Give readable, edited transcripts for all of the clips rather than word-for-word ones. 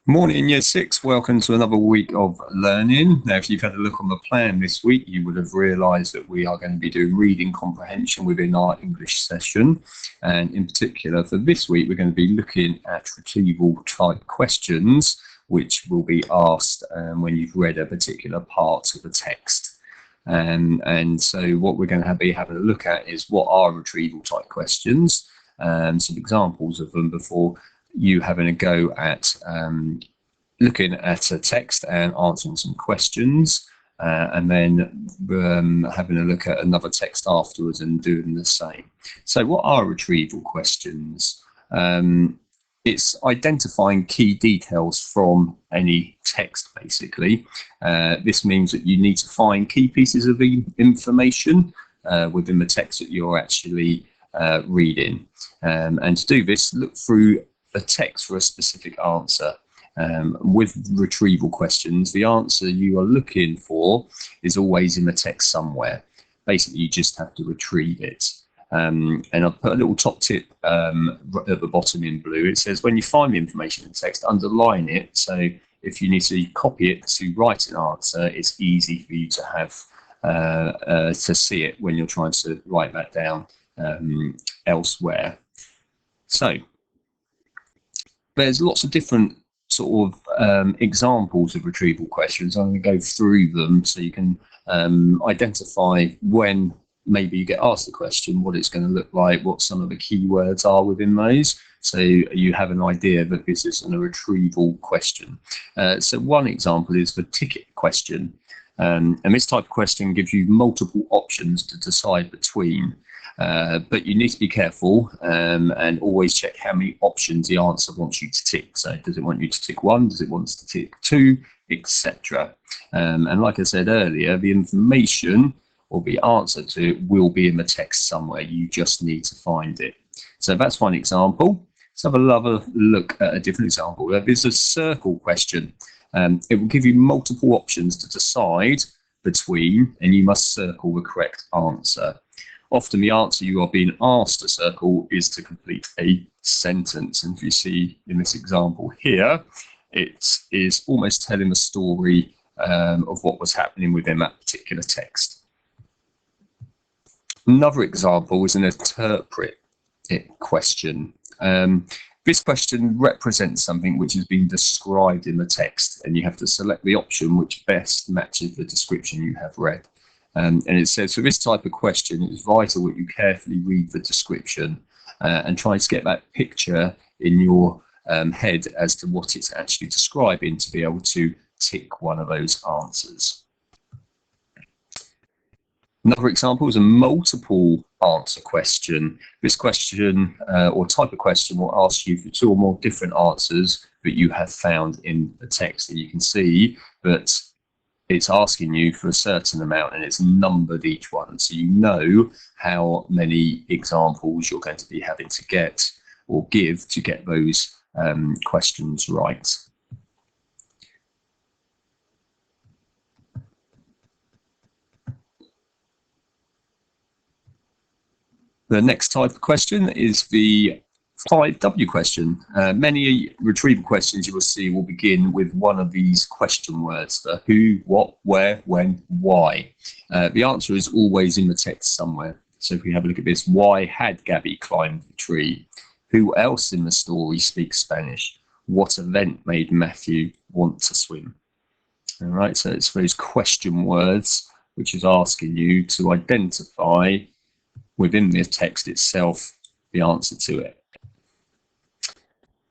Morning, Year 6. Welcome to another week of learning. Now, if you've had a look on the plan this week, you would have realised that we are going to be doing reading comprehension within our English session. And in particular, for this week, we're going to be looking at retrieval type questions, which will be asked when you've read a particular part of the text. And so what we're going to be having a look at is what are retrieval type questions, some examples of them before you having a go at looking at a text and answering some questions, and then having a look at another text afterwards and doing the same. So what are retrieval questions? It's identifying key details from any text, basically. This means that you need to find key pieces of information within the text that you're actually reading. And to do this, look through a text for a specific answer. With retrieval questions, the answer you are looking for is always in the text somewhere. Basically, you just have to retrieve it. And I've put a little top tip at the bottom in blue. It says when you find the information in the text, underline it. So if you need to copy it to write an answer, it's easy for you to have to see it when you're trying to write that down elsewhere. So there's lots of different sort of examples of retrieval questions. I'm going to go through them so you can identify when maybe you get asked the question, what it's going to look like, what some of the keywords are within those, so you have an idea that this isn't a retrieval question. So one example is the ticket question. And this type of question gives you multiple options to decide between. But you need to be careful and always check how many options the answer wants you to tick. So does it want you to tick 1? Does it want to tick 2? Etc. And like I said earlier, the information or the answer to it will be in the text somewhere. You just need to find it. So that's one example. Let's have another look at a different example. There's a circle question. It will give you multiple options to decide between, and you must circle the correct answer. Often the answer you are being asked to circle is to complete a sentence. And if you see in this example here, it is almost telling the story of what was happening within that particular text. Another example is an interpret it question. This question represents something which has been described in the text, and you have to select the option which best matches the description you have read. And it says for this type of question, it's vital that you carefully read the description and try to get that picture in your head as to what it's actually describing to be able to tick one of those answers. Another example is a multiple answer question. This question or type of question will ask you for 2 or more different answers that you have found in the text. And you can see that it's asking you for a certain amount and it's numbered each one. So you know how many examples you're going to be having to get or give to get those questions right. The next type of question is the 5W question. Many retrieval questions you will see will begin with one of these question words: the who, what, where, when, why. The answer is always in the text somewhere. So if we have a look at this, why had Gabby climbed the tree? Who else in the story speaks Spanish? What event made Matthew want to swim? All right, so it's those question words which is asking you to identify within the text itself the answer to it.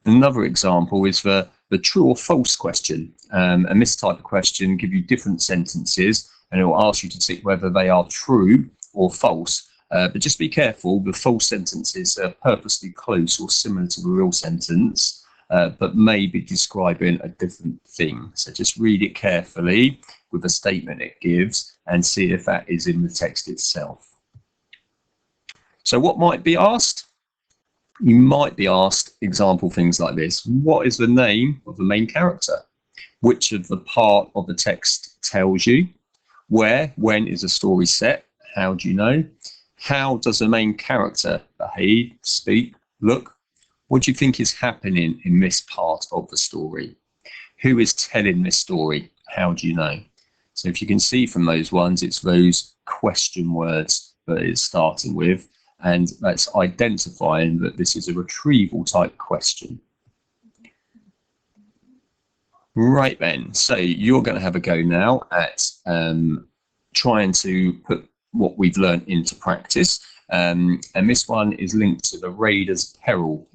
Another example is the true or false question. And this type of question gives you different sentences and it will ask you to tick whether they are true or false. But just be careful, the false sentences are purposely close or similar to the real sentence, but may be describing a different thing. So just read it carefully with the statement it gives and see if that is in the text itself. So what might be asked? You might be asked example things like this. What is the name of the main character? Which of the part of the text tells you? Where, when is the story set? How do you know? How does the main character behave, speak, look? What do you think is happening in this part of the story? Who is telling this story? How do you know? So if you can see from those ones, it's those question words that it's starting with, and that's identifying that this is a retrieval type question. Right then, so you're going to have a go now at trying to put what we've learned into practice. And this one is linked to the Raider's Peril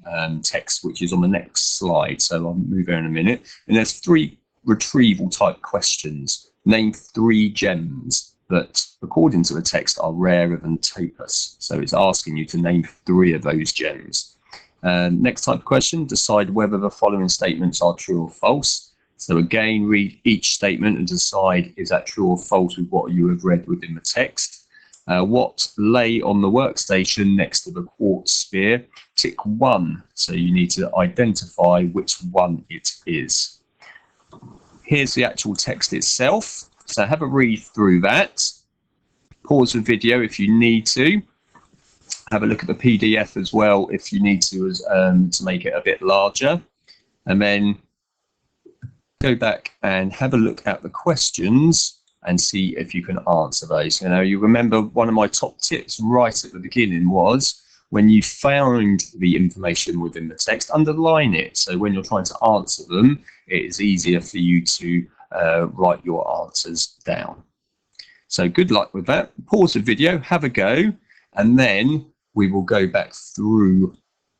text, which is on the next slide. So I'll move there in a minute. And there's 3 retrieval type questions. Name 3 gems that, according to the text, are rarer than topaz. So it's asking you to name 3 of those gems. Next type of question, decide whether the following statements are true or false. So again, read each statement and decide is that true or false with what you have read within the text. What lay on the workstation next to the quartz sphere? Tick 1. So you need to identify which one it is. Here's the actual text itself. So have a read through that. Pause the video if you need to. Have a look at the PDF as well if you need to make it a bit larger. And then go back and have a look at the questions and see if you can answer those. You know, you remember one of my top tips right at the beginning was when you found the information within the text, underline it. So when you're trying to answer them, it is easier for you to write your answers down. So good luck with that. Pause the video, have a go, and then we will go back through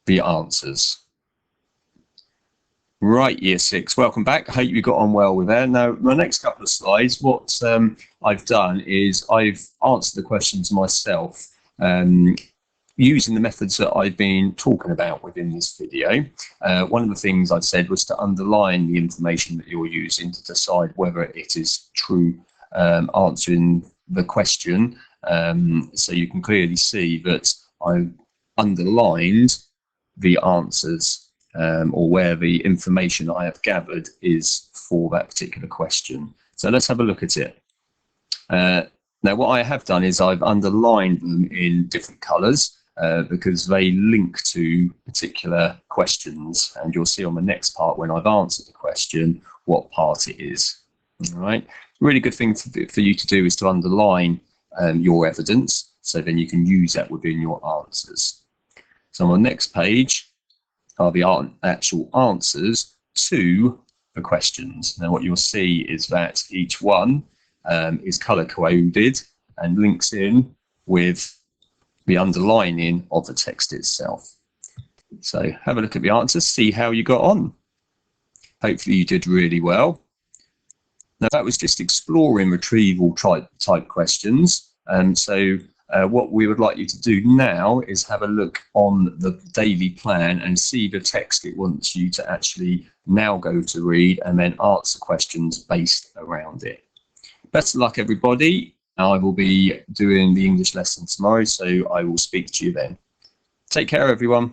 the answers. Right, Year 6, welcome back. I hope you got on well with that. Now, my next couple of slides, what I've done is I've answered the questions myself using the methods that I've been talking about within this video. One of the things I said was to underline the information that you're using to decide whether it is true answering the question. So you can clearly see that I've underlined the answers or where the information I have gathered is for that particular question. So let's have a look at it. Now what I have done is I've underlined them in different colours because they link to particular questions, and you'll see on the next part when I've answered the question what part it is. All right, really good thing for you to do is to underline your evidence, so then you can use that within your answers. So on the next page are the actual answers to the questions. Now what you'll see is that each one is color coded and links in with the underlining of the text itself. So have a look at the answers, see how you got on. Hopefully you did really well. Now that was just exploring retrieval type questions. So what we would like you to do now is have a look on the daily plan and see the text it wants you to actually now go to read and then answer questions based around it. Best of luck, everybody. I will be doing the English lesson tomorrow, so I will speak to you then. Take care, everyone.